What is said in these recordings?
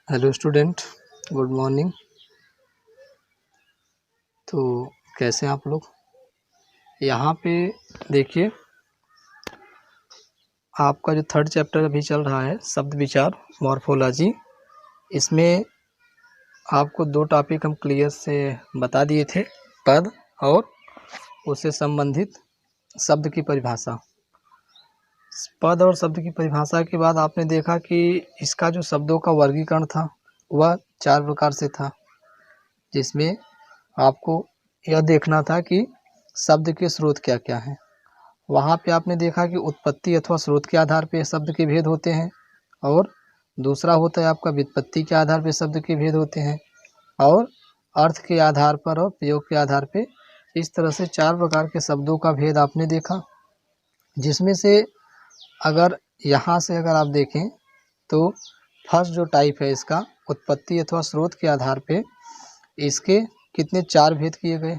Hello student, good morning. तो कैसे हैं आप लोग? यहाँ पे देखिए, आपका जो थर्ड चैप्टर अभी चल रहा है शब्द विचार मॉर्फोलॉजी, इसमें आपको दो टॉपिक हम क्लियर से बता दिए थे, पद और उससे संबंधित शब्द की परिभाषा। पद और शब्द की परिभाषा के बाद आपने देखा कि इसका जो शब्दों का वर्गीकरण था वह 4 प्रकार से था, जिसमें आपको यह देखना था कि शब्द के स्रोत क्या क्या हैं। वहाँ पे आपने देखा कि उत्पत्ति अथवा स्रोत के आधार पे शब्द के भेद होते हैं, और दूसरा होता है आपका व्युत्पत्ति के आधार पे शब्द के भेद होते हैं, और अर्थ के आधार पर और प्रयोग के आधार पे। इस तरह से 4 प्रकार के शब्दों का भेद आपने देखा, जिसमें से अगर यहाँ से अगर आप देखें तो फर्स्ट जो टाइप है इसका उत्पत्ति अथवा स्रोत के आधार पे, इसके कितने 4 भेद किए गए।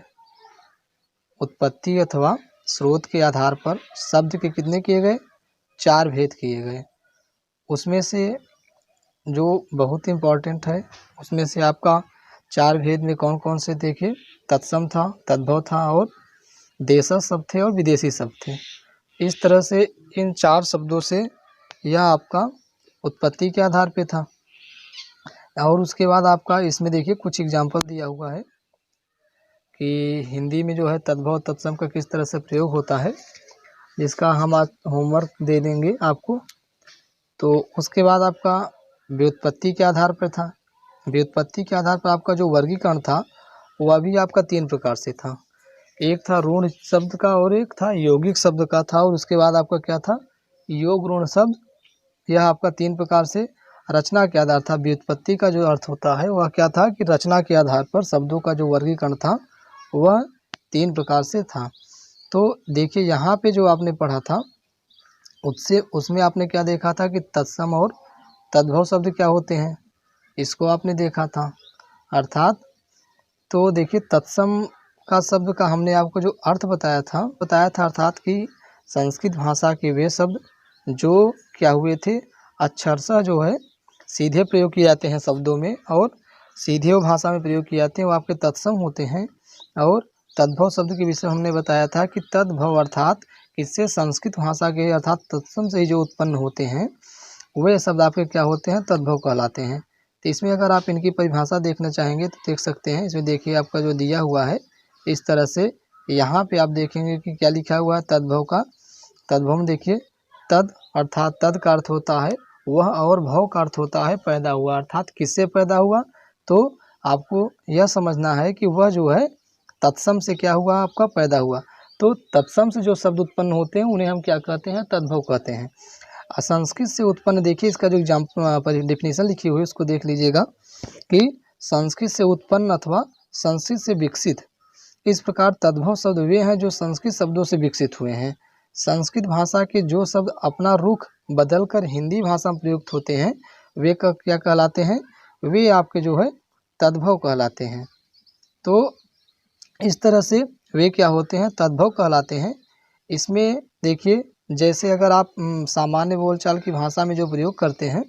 उत्पत्ति अथवा स्रोत के आधार पर शब्द के कितने किए गए? 4 भेद किए गए। उसमें से जो बहुत इम्पोर्टेंट है, उसमें से आपका 4 भेद में कौन कौन से देखे? तत्सम था, तद्भव था, और देशज शब्द थे, और विदेशी शब्द थे। इस तरह से इन 4 शब्दों से यह आपका उत्पत्ति के आधार पे था। और उसके बाद आपका इसमें देखिए कुछ एग्जाम्पल दिया हुआ है कि हिंदी में जो है तद्भव तत्सम का किस तरह से प्रयोग होता है, जिसका हम आज होमवर्क दे देंगे आपको। तो उसके बाद आपका व्युत्पत्ति के आधार पर था। व्युत्पत्ति के आधार पर आपका जो वर्गीकरण था वह भी आपका 3 प्रकार से था। एक था ऋण शब्द का, और एक था यौगिक शब्द का था, और उसके बाद आपका क्या था? योग ऋण शब्द। यह आपका 3 प्रकार से रचना के आधार था। व्युत्पत्ति का जो अर्थ होता है वह क्या था कि रचना के आधार पर शब्दों का जो वर्गीकरण था वह 3 प्रकार से था। तो देखिए यहाँ पे जो आपने पढ़ा था उसमें आपने क्या देखा था कि तत्सम और तद्भव शब्द क्या होते हैं, इसको आपने देखा था। अर्थात तो देखिए तत्सम का शब्द का हमने आपको जो अर्थ बताया था अर्थात कि संस्कृत भाषा के वे शब्द जो क्या हुए थे, अक्षरशः जो है सीधे प्रयोग किए जाते हैं शब्दों में, और सीधे वो भाषा में प्रयोग किए जाते हैं, वो आपके तत्सम होते हैं। और तद्भव शब्द के विषय हमने बताया था कि तद्भव अर्थात इससे संस्कृत भाषा के अर्थात तत्सम से जो उत्पन्न होते हैं वे शब्द आपके क्या होते हैं? तद्भव कहलाते हैं। तो इसमें अगर आप इनकी परिभाषा देखना चाहेंगे तो देख सकते हैं। इसमें देखिए आपका जो दिया हुआ है इस तरह से, यहाँ पे आप देखेंगे कि क्या लिखा हुआ है तद्भव का। तद्भव में देखिए तद अर्थात तद का अर्थ होता है वह, और भव का अर्थ होता है पैदा हुआ, अर्थात किससे पैदा हुआ। तो आपको यह समझना है कि वह जो है तत्सम से क्या हुआ? आपका पैदा हुआ। तो तत्सम से जो शब्द उत्पन्न होते हैं उन्हें हम क्या कहते हैं? तद्भव कहते हैं। संस्कृत से उत्पन्न, देखिए इसका जो एग्जाम्पल डेफिनेशन लिखी हुई है उसको देख लीजिएगा कि संस्कृत से उत्पन्न अथवा संस्कृत से विकसित। इस प्रकार तद्भव शब्द वे हैं जो संस्कृत शब्दों से विकसित हुए हैं। संस्कृत भाषा के जो शब्द अपना रुख बदलकर हिंदी भाषा में प्रयुक्त होते हैं वे क्या कहलाते हैं? वे आपके जो है तद्भव कहलाते हैं। तो इस तरह से वे क्या होते हैं? तद्भव कहलाते हैं। इसमें देखिए जैसे अगर आप सामान्य बोलचाल की भाषा में जो प्रयोग करते हैं,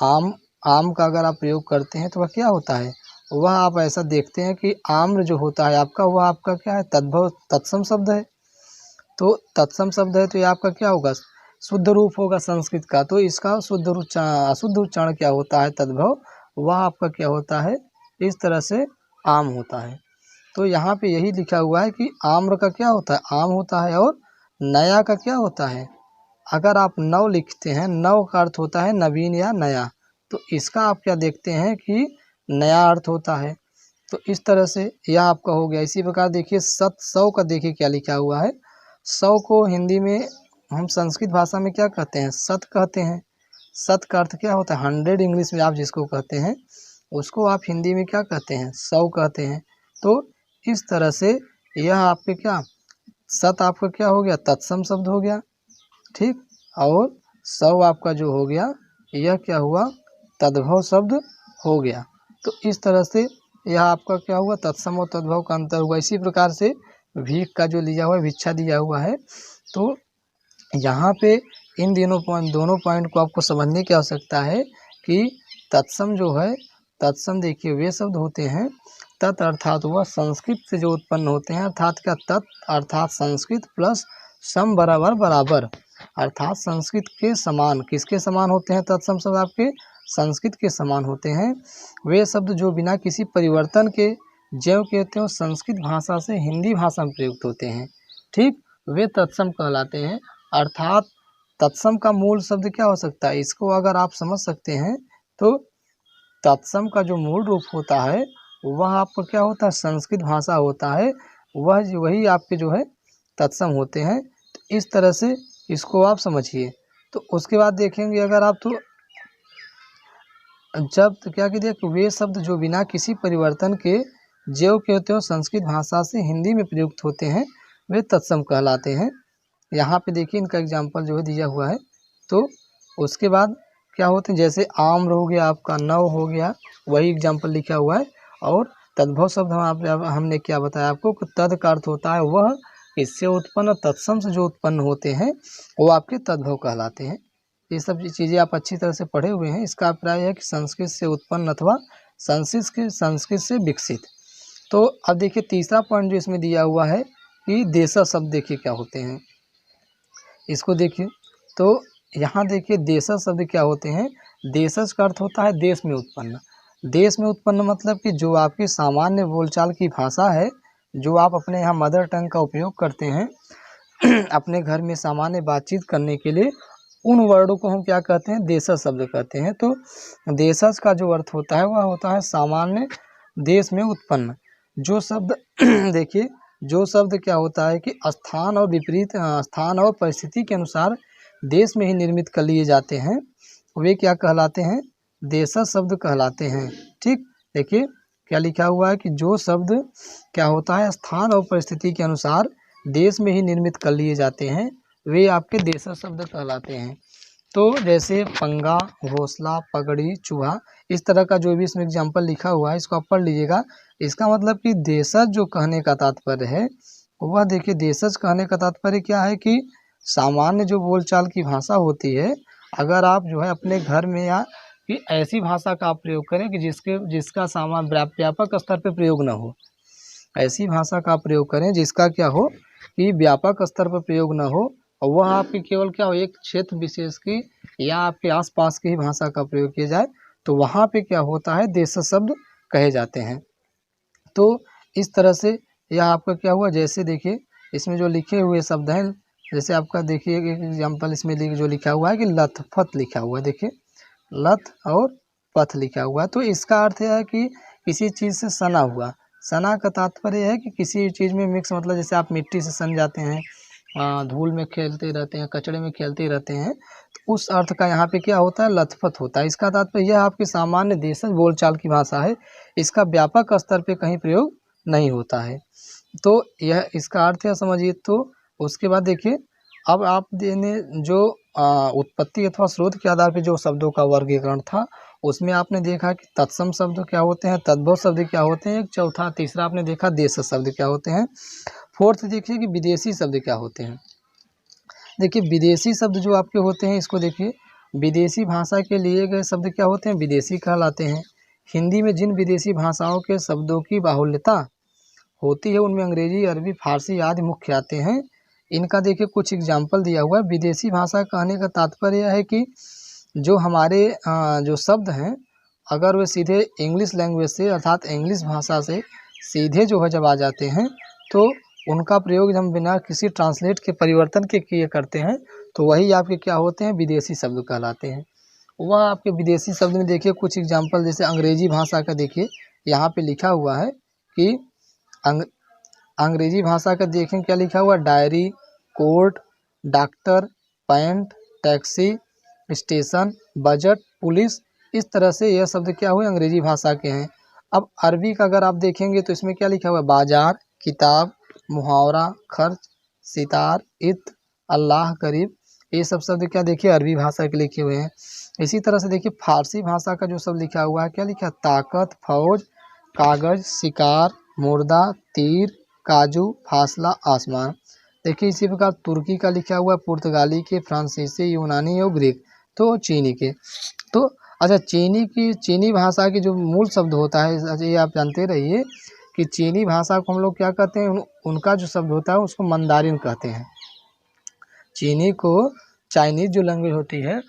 आम का अगर आप प्रयोग करते हैं तो वह क्या होता है? वह आप ऐसा देखते हैं कि आम्र जो होता है आपका, वह आपका क्या है? तद्भव तत्सम शब्द है। तो तत्सम शब्द है तो ये आपका क्या होगा? शुद्ध रूप होगा संस्कृत का। तो इसका शुद्ध अशुद्ध उच्चारण क्या होता है? तद्भव। वह आपका क्या होता है? इस तरह से आम होता है। तो यहाँ पे यही लिखा हुआ है कि आम्र का क्या होता है? आम होता है। और नया का क्या होता है? अगर आप नव लिखते हैं, नव का अर्थ होता है नवीन या नया, तो इसका आप क्या देखते हैं कि नया अर्थ होता है। तो इस तरह से यह आपका हो गया। इसी प्रकार देखिए सत सौ का देखिए क्या लिखा हुआ है। सौ को हिंदी में हम संस्कृत भाषा में क्या कहते हैं? सत कहते हैं। सत का अर्थ क्या होता है? 100 इंग्लिश में आप जिसको कहते हैं उसको आप हिंदी में क्या कहते हैं? 100 कहते हैं। तो इस तरह से यह आपके क्या सत आपका क्या हो गया? तत्सम शब्द हो गया, ठीक। और सौ आपका जो हो गया यह क्या हुआ? तद्भव शब्द हो गया। तो इस तरह से यह आपका क्या हुआ? तत्सम और तद्भव का अंतर हुआ। इसी प्रकार से भीख का जो लिया हुआ है, भिक्षा दिया हुआ है, तो यहाँ पे इन दोनों पॉइंट को आपको समझने की आवश्यकता है कि तत्सम जो है, तत्सम देखिए वे शब्द होते हैं तत् अर्थात वह संस्कृत से जो उत्पन्न होते हैं, अर्थात क्या तत् अर्थात संस्कृत प्लस सम बराबर बराबर, अर्थात संस्कृत के समान। किसके समान होते हैं तत्सम शब्द? आपके संस्कृत के समान होते हैं वे शब्द जो बिना किसी परिवर्तन के ज्यों के त्यों संस्कृत भाषा से हिंदी भाषा में प्रयुक्त होते हैं। ठीक, वे तत्सम कहलाते हैं। अर्थात तत्सम का मूल शब्द क्या हो सकता है? इसको अगर आप समझ सकते हैं तो तत्सम का जो मूल रूप होता है वह आपको क्या होता है? संस्कृत भाषा होता है, वही आपके जो है तत्सम होते हैं। तो इस तरह से इसको आप समझिए। तो उसके बाद देखेंगे अगर आप तो जब तो क्या कीजिए कि वे शब्द जो बिना किसी परिवर्तन के ज्यों के त्यों संस्कृत भाषा से हिंदी में प्रयुक्त होते हैं वे तत्सम कहलाते हैं। यहाँ पे देखिए इनका एग्जाम्पल जो है दिया हुआ है। तो उसके बाद क्या होते हैं, जैसे आम्र हो गया आपका, नव हो गया, वही एग्जाम्पल लिखा हुआ है। और तद्भव शब्द हमने क्या बताया आपको कि तद का अर्थ होता है वह, इससे उत्पन्न, तत्सम से जो उत्पन्न होते हैं वो आपके तद्भव कहलाते हैं। ये सब चीज़ें आप अच्छी तरह से पढ़े हुए हैं। इसका अभिप्राय है कि संस्कृत से उत्पन्न अथवा संस्कृत से विकसित। तो अब देखिए तीसरा पॉइंट जो इसमें दिया हुआ है कि देशज शब्द देखिए क्या होते हैं, इसको देखिए। तो यहाँ देखिए देशज शब्द क्या होते हैं। देशज का अर्थ होता है देश में उत्पन्न। देश में उत्पन्न मतलब कि जो आपकी सामान्य बोलचाल की भाषा है, जो आप अपने यहाँ मदर टंग का उपयोग करते हैं अपने घर में सामान्य बातचीत करने के लिए, उन वर्डों को हम क्या कहते हैं? देशज शब्द कहते हैं। तो देशज का जो अर्थ होता है वह होता है सामान्य देश में उत्पन्न। जो शब्द देखिए जो शब्द क्या होता है कि स्थान और विपरीत स्थान और परिस्थिति के अनुसार देश में ही निर्मित कर लिए जाते हैं, वे क्या कहलाते हैं? देशज शब्द कहलाते हैं। ठीक, देखिए क्या लिखा हुआ है कि जो शब्द क्या होता है स्थान और परिस्थिति के अनुसार देश में ही निर्मित कर लिए जाते हैं वे आपके देशज शब्द कहलाते हैं। तो जैसे पंगा, घोंसला, पगड़ी, चूहा, इस तरह का जो भी इसमें एग्जाम्पल लिखा हुआ है इसको आप पढ़ लीजिएगा। इसका मतलब कि देशज जो कहने का तात्पर्य है वह देखिए, देशज कहने का तात्पर्य क्या है कि सामान्य जो बोलचाल की भाषा होती है, अगर आप जो है अपने घर में या कि ऐसी भाषा का आप प्रयोग करें कि जिसका व्यापक स्तर पर प्रयोग न हो, ऐसी भाषा का प्रयोग करें जिसका क्या हो कि व्यापक स्तर पर प्रयोग न हो, और वह आपकी केवल क्या हो एक क्षेत्र विशेष की या आपके आसपास की ही भाषा का प्रयोग किया जाए, तो वहाँ पे क्या होता है? देशज शब्द कहे जाते हैं। तो इस तरह से यह आपका क्या हुआ, जैसे देखिए इसमें जो लिखे हुए शब्द हैं, जैसे आपका देखिए एक एग्जाम्पल इसमें जो लिखा हुआ है कि लथपथ लिखा हुआ है, देखिए लथ और पथ लिखा हुआ है। तो इसका अर्थ है कि किसी चीज़ से सना हुआ। सना का तात्पर्य है कि किसी चीज़ में मिक्स, मतलब जैसे आप मिट्टी से सन जाते हैं, धूल में खेलते रहते हैं, कचड़े में खेलते रहते हैं, तो उस अर्थ का यहाँ पे क्या होता है? लथपथ होता है। इसका तात्पर्य यह आपकी सामान्य देशज बोलचाल की भाषा है, इसका व्यापक स्तर पे कहीं प्रयोग नहीं होता है। तो यह इसका अर्थ है, समझिए। तो उसके बाद देखिए अब आप जो उत्पत्ति अथवा स्रोत के आधार पर जो शब्दों का वर्गीकरण था उसमें आपने देखा कि तत्सम शब्द क्या होते हैं, तद्भव शब्द क्या होते हैं, एक चौथा तीसरा आपने देखा देशज शब्द क्या होते हैं, फोर्थ देखिए कि विदेशी शब्द क्या होते हैं। देखिए विदेशी शब्द जो आपके होते हैं, इसको देखिए, विदेशी भाषा के लिए गए शब्द क्या होते हैं? विदेशी कहलाते हैं। हिंदी में जिन विदेशी भाषाओं के शब्दों की बाहुल्यता होती है उनमें अंग्रेजी, अरबी, फारसी आदि मुख्य आते हैं। इनका देखिए कुछ एग्जाम्पल दिया हुआ है। विदेशी भाषा कहने का तात्पर्य है कि जो हमारे जो शब्द हैं, अगर वे सीधे इंग्लिश लैंग्वेज से अर्थात इंग्लिश भाषा से सीधे जो है जब आ जाते हैं, तो उनका प्रयोग हम बिना किसी ट्रांसलेट के परिवर्तन के किए करते हैं, तो वही आपके क्या होते हैं? विदेशी शब्द कहलाते हैं। वह आपके विदेशी शब्द में देखिए कुछ एग्जाम्पल, जैसे अंग्रेजी भाषा का देखिए यहाँ पे लिखा हुआ है कि अंग्रेजी भाषा का देखें क्या लिखा हुआ, diary, court, doctor, pant, taxi, station, budget, police, इस तरह से यह शब्द क्या हुए? अंग्रेजी भाषा के हैं। अब अरबी का अगर आप देखेंगे तो इसमें क्या लिखा हुआ है? बाजार, किताब, मुहावरा, खर्च, सितार, इत, अल्लाह, करीब, ये सब शब्द क्या देखिए अरबी भाषा के लिखे हुए हैं। इसी तरह से देखिए फारसी भाषा का जो शब्द लिखा हुआ है, क्या लिखा है? ताकत, फौज, कागज, शिकार, मुर्दा, तीर, काजू, फासला, आसमान। देखिए इसी प्रकार तुर्की का लिखा हुआ है, पुर्तगाली के, फ्रांसीसी, यूनानी और ग्रीक, तो चीनी के। तो अच्छा, चीनी भाषा की जो मूल शब्द होता है, अच्छा ये आप जानते रहिए कि चीनी भाषा को हम लोग क्या कहते हैं, उनका जो शब्द होता है उसको मंदारिन कहते हैं। चीनी को चाइनीज जो लैंग्वेज होती है